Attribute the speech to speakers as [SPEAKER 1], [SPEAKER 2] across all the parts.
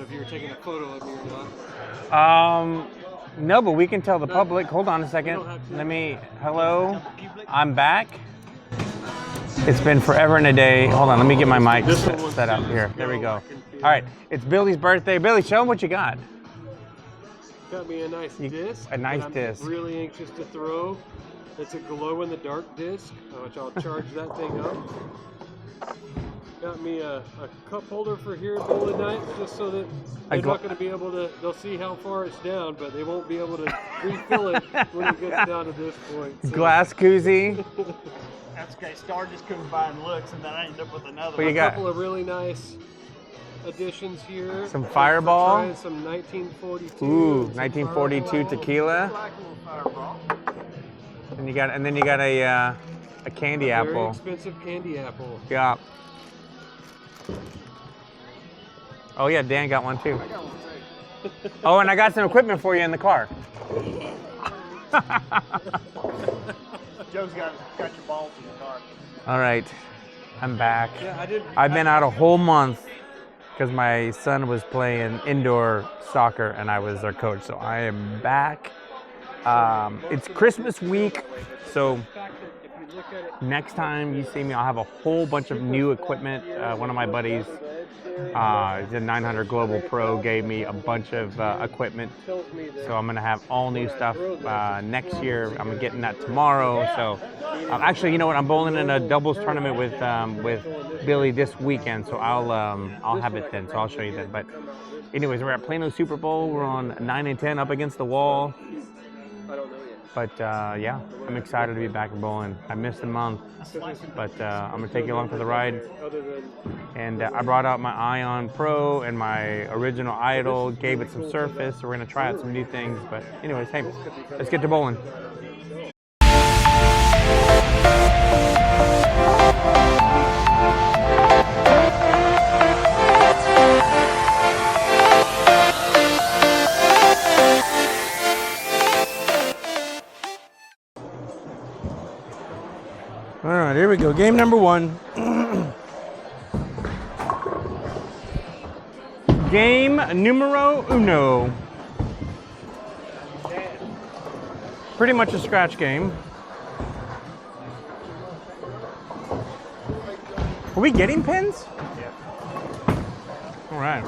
[SPEAKER 1] if you were taking a photo of me or not.
[SPEAKER 2] No, but we can tell the public. Hold on a second. Hello, I'm back. It's been forever and a day. Hold on, let me get my mic set up here. There we go. All right, it's Billy's birthday. Billy, show him what you got.
[SPEAKER 1] Got me a nice disc.
[SPEAKER 2] A nice
[SPEAKER 1] I'm
[SPEAKER 2] disc.
[SPEAKER 1] Really anxious to throw. It's a glow-in-the-dark disc, which I'll charge that thing up. Got me a cup holder for here at bowling night, just so that they're not going to be able to. They'll see how far it's down, but they won't be able to refill it when it gets down to this point. So.
[SPEAKER 2] Glass koozie.
[SPEAKER 3] That's okay. Star just couldn't find looks, and then I ended up with another
[SPEAKER 2] one.
[SPEAKER 1] A couple of really nice additions here.
[SPEAKER 2] Some Fireball.
[SPEAKER 1] Trying some 1942.
[SPEAKER 2] Ooh, 1942 tequila. And then you got a candy apple.
[SPEAKER 1] Very expensive candy apple.
[SPEAKER 2] Yeah. Oh yeah, Dan got one too.
[SPEAKER 3] I got one too.
[SPEAKER 2] Oh, and I got some equipment for you in the car.
[SPEAKER 3] Joe's got your balls in the car.
[SPEAKER 2] All right, I'm back.
[SPEAKER 1] Yeah,
[SPEAKER 2] I've been out a whole month because my son was playing indoor soccer and I was their coach, so I am back. It's Christmas week, so next time you see me, I'll have a whole bunch of new equipment. One of my buddies, the 900 Global Pro, gave me a bunch of equipment, so I'm gonna have all new stuff next year. I'm getting that tomorrow. So actually, you know what? I'm bowling in a doubles tournament with Billy this weekend, so I'll have it then. So I'll show you then. But anyways, we're at Plano Super Bowl. We're on 9 and 10 up against the wall. But yeah, I'm excited to be back in bowling. I missed a month, but I'm gonna take you along for the ride. And I brought out my Ion Pro and my original Idol, gave it some surface. So we're gonna try out some new things. But anyways, hey, let's get to bowling. All right, here we go. Game number one. Game numero uno. Pretty much a scratch game. Are we getting pins?
[SPEAKER 3] Yeah.
[SPEAKER 2] All right.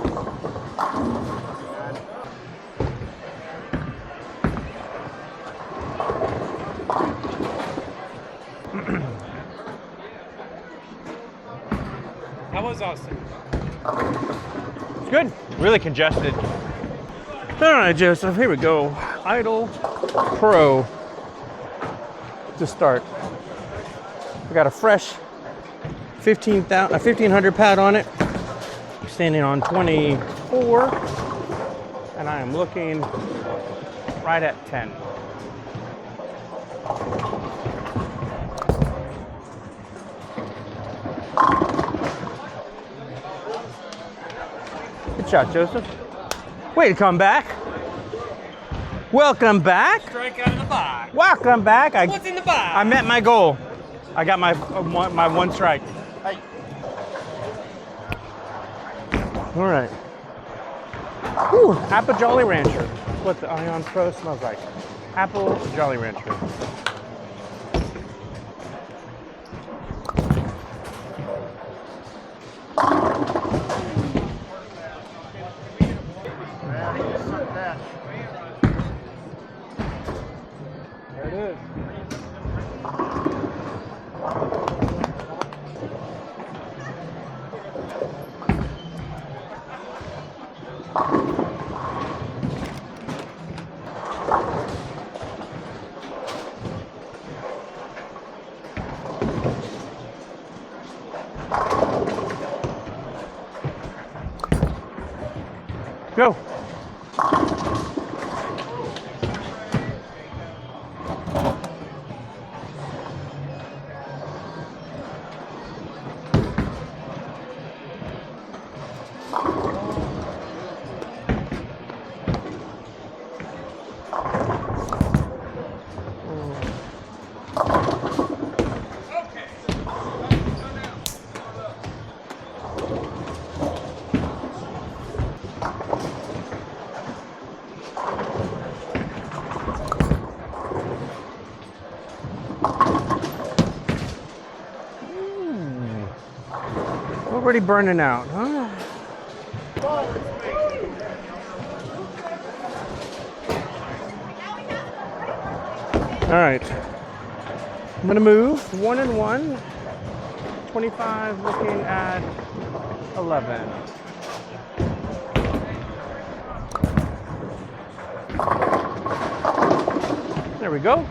[SPEAKER 1] How was Austin?
[SPEAKER 2] It's good. Really congested. All right, Joseph, here we go. Idol Pro to start. We got a fresh 1500 pad on it. I'm standing on 24, and I am looking right at 10. Good shot, Joseph. Way to come back. Welcome back.
[SPEAKER 1] Strike out of the box.
[SPEAKER 2] Welcome back.
[SPEAKER 1] What's in the box?
[SPEAKER 2] I met my goal. I got my one strike.
[SPEAKER 3] Hey.
[SPEAKER 2] All right. Whew, Apple Jolly Rancher. That's what the Ion Pro smells like. Apple Jolly Rancher.
[SPEAKER 1] There it is.
[SPEAKER 2] Go. Already burning out, huh? All right. I'm gonna move 1 and 1. 25 looking at 11. There we go.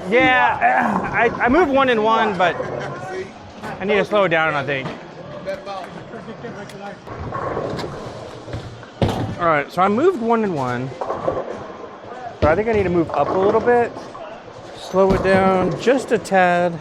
[SPEAKER 2] Yeah, I moved 1 and 1, but I need to slow it down, I think. All right, so I moved 1 and 1, but I think I need to move up a little bit, slow it down just a tad.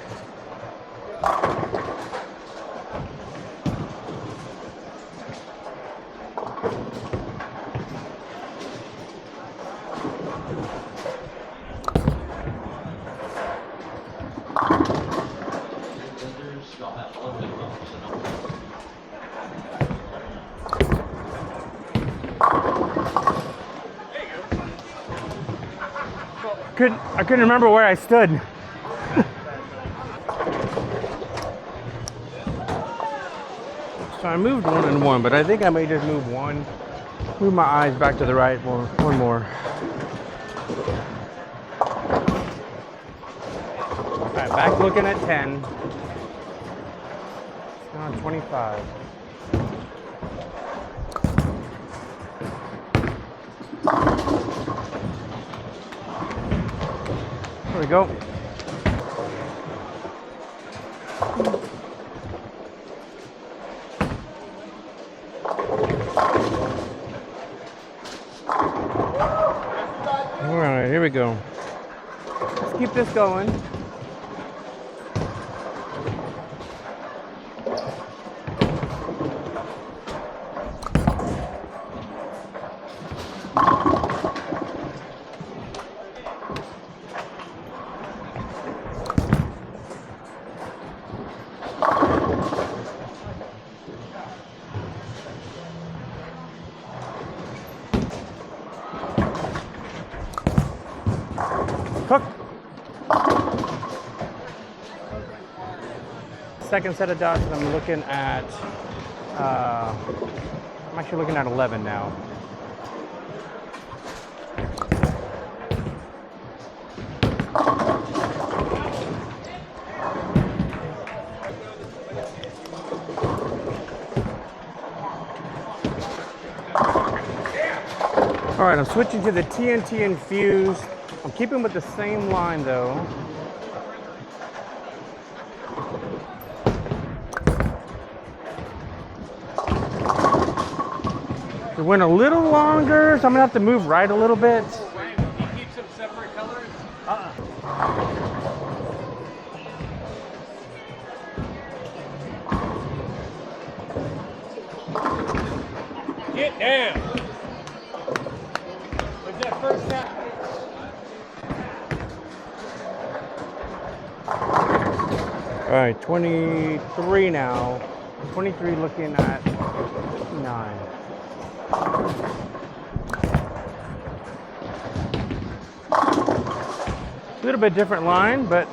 [SPEAKER 2] I couldn't remember where I stood. So I moved 1 and 1, but I think I may just move my eyes back to the right one more. All right, back looking at 10. Now on 25. There we go. All right, here we go. Let's keep this going. Cook. Second set of dots, I'm looking at, I'm actually looking at 11 now. All right, I'm switching to the TNT infused. I'm keeping with the same line though. It went a little longer, so I'm gonna have to move right a little bit.
[SPEAKER 1] Ryan, can you keep some separate colors? Get down. What's that first tap?
[SPEAKER 2] All right, 23 now. 23 looking at 9. A little bit different line, but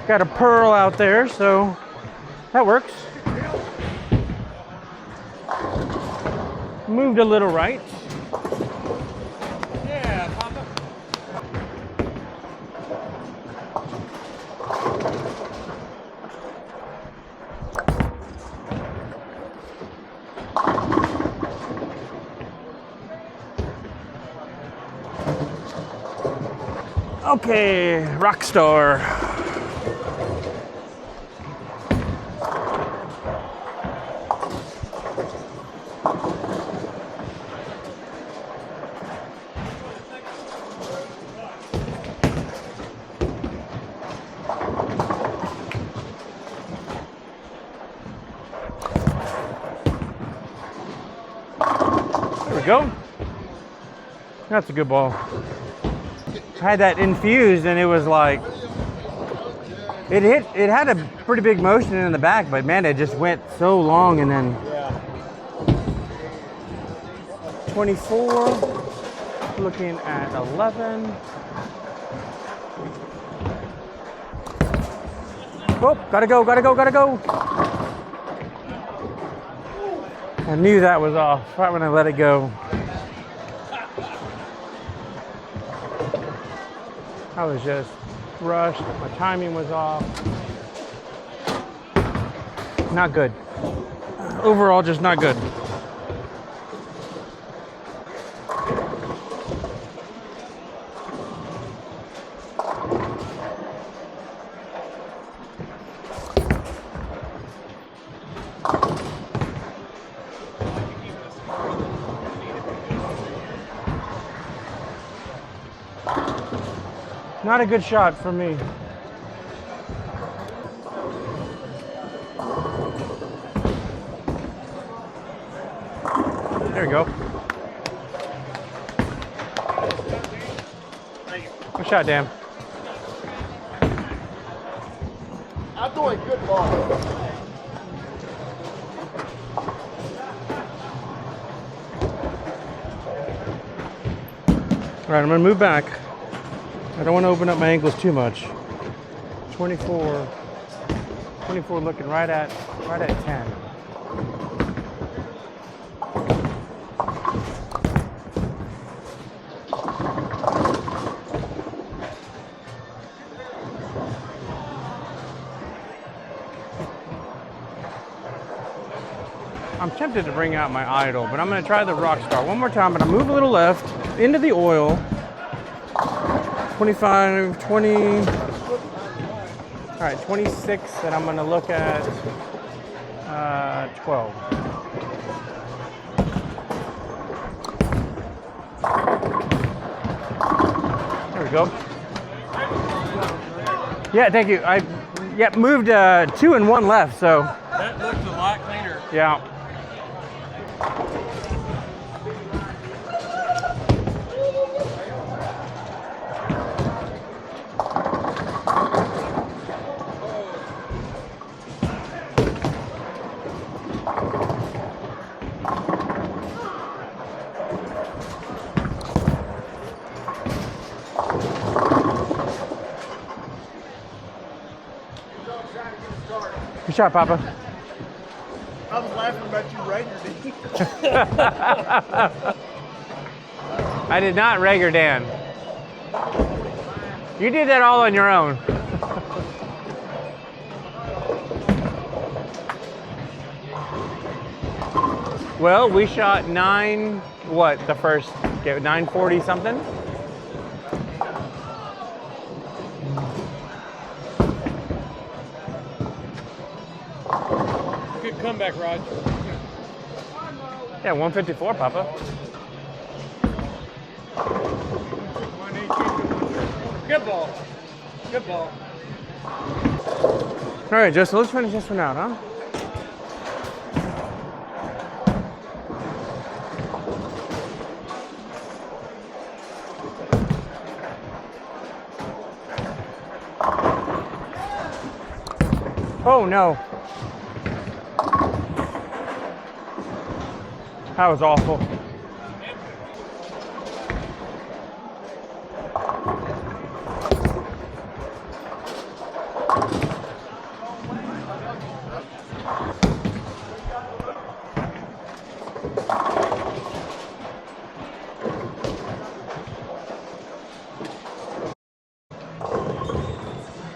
[SPEAKER 2] got a pearl out there, so that works. Moved a little right.
[SPEAKER 1] Yeah, Papa.
[SPEAKER 2] Okay, rock star. There we go. That's a good ball. I had that infused and it was like It had a pretty big motion in the back, but man, it just went so long and then.
[SPEAKER 1] Yeah.
[SPEAKER 2] 24, looking at 11. Oh, gotta go, gotta go, gotta go. I knew that was off right when I let it go. I was just rushed, my timing was off. Not good. Overall, just not good. Not a good shot for me. There we go. Good shot, Dan.
[SPEAKER 3] I'm doing good ball.
[SPEAKER 2] All right, I'm gonna move back. I don't want to open up my ankles too much. 24 looking right at 10. I'm tempted to bring out my idol, but I'm going to try the Rockstar one more time. I'm going to move a little left into the oil. 25, 20. All right, 26, and I'm going to look at 12. There we go. Yeah, thank you. I moved 2 and 1 left, so.
[SPEAKER 1] That looked a lot cleaner.
[SPEAKER 2] Yeah. Good shot, Papa.
[SPEAKER 3] I was laughing about you Rager.
[SPEAKER 2] I did not Rager Dan. You did that all on your own. Well, we shot 940 something?
[SPEAKER 1] Good comeback, Raj.
[SPEAKER 2] Yeah, 154, Papa.
[SPEAKER 1] Good ball. Good ball.
[SPEAKER 2] All right, Justin, let's finish this one out, huh? Oh, no. That was awful.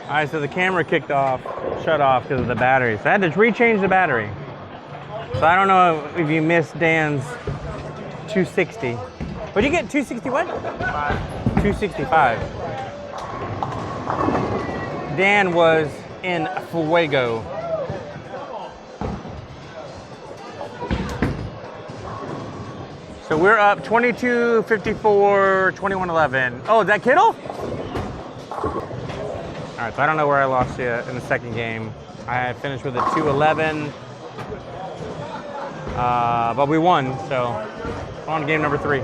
[SPEAKER 2] All right, so the camera shut off because of the battery. So I had to rechange the battery. So I don't know if you missed Dan's 260. What'd you get? 260 what? 265. Dan was in fuego. So we're up 22, 54, 21, 11. Oh, is that Kittle? All right, so I don't know where I lost you in the second game. I finished with a 211, but we won, so on to game number 3.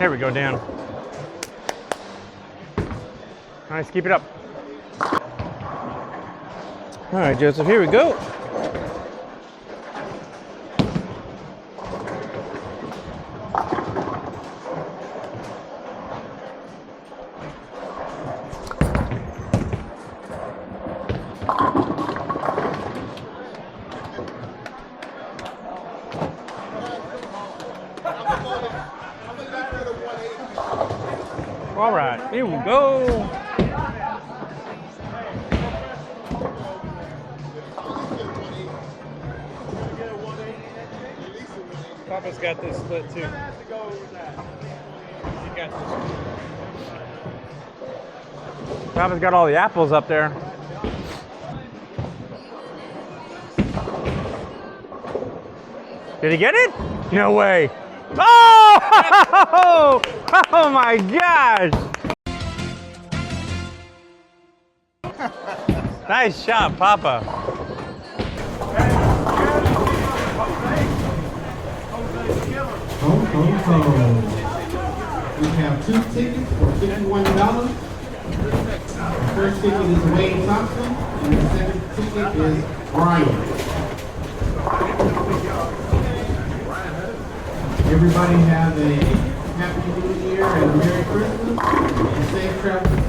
[SPEAKER 2] There we go, Dan. Nice, keep it up. All right, Joseph, here we go. All right, here we go.
[SPEAKER 1] Papa's got this split too. He got this.
[SPEAKER 2] Papa's got all the apples up there. Did he get it? No way. Oh! Oh my gosh! Nice shot, Papa.
[SPEAKER 4] We have 2 tickets for $51. The first ticket is Wayne Thompson, and the second ticket is Brian. Everybody have a Happy New Year and a Merry Christmas and safe travels.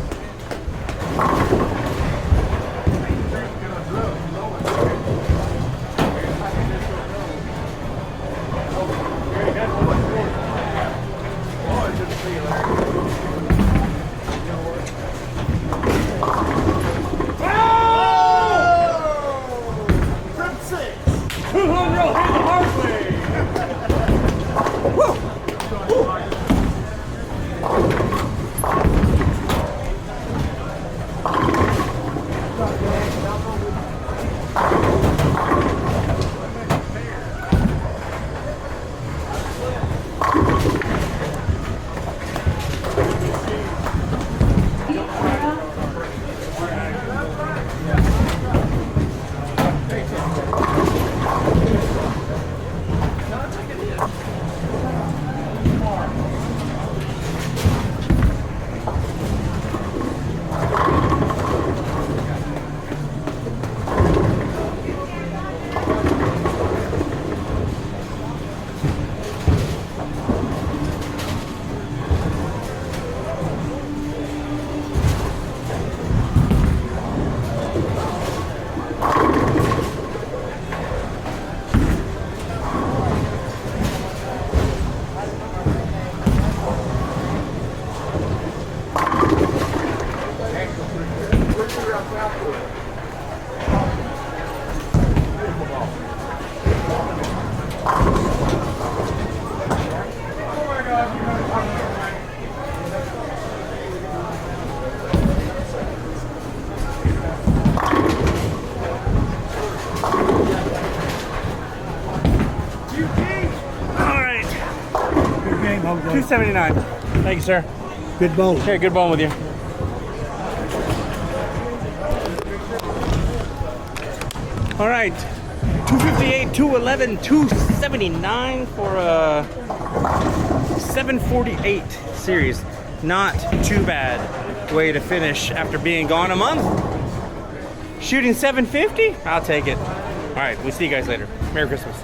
[SPEAKER 2] $2.79. Thank you, sir.
[SPEAKER 5] Good bowl.
[SPEAKER 2] Okay, good bowling with you. All right, 258, 211, 279 for a 748 series. Not too bad way to finish after being gone a month. Shooting 750, I'll take it. All right, we'll see you guys later. Merry Christmas.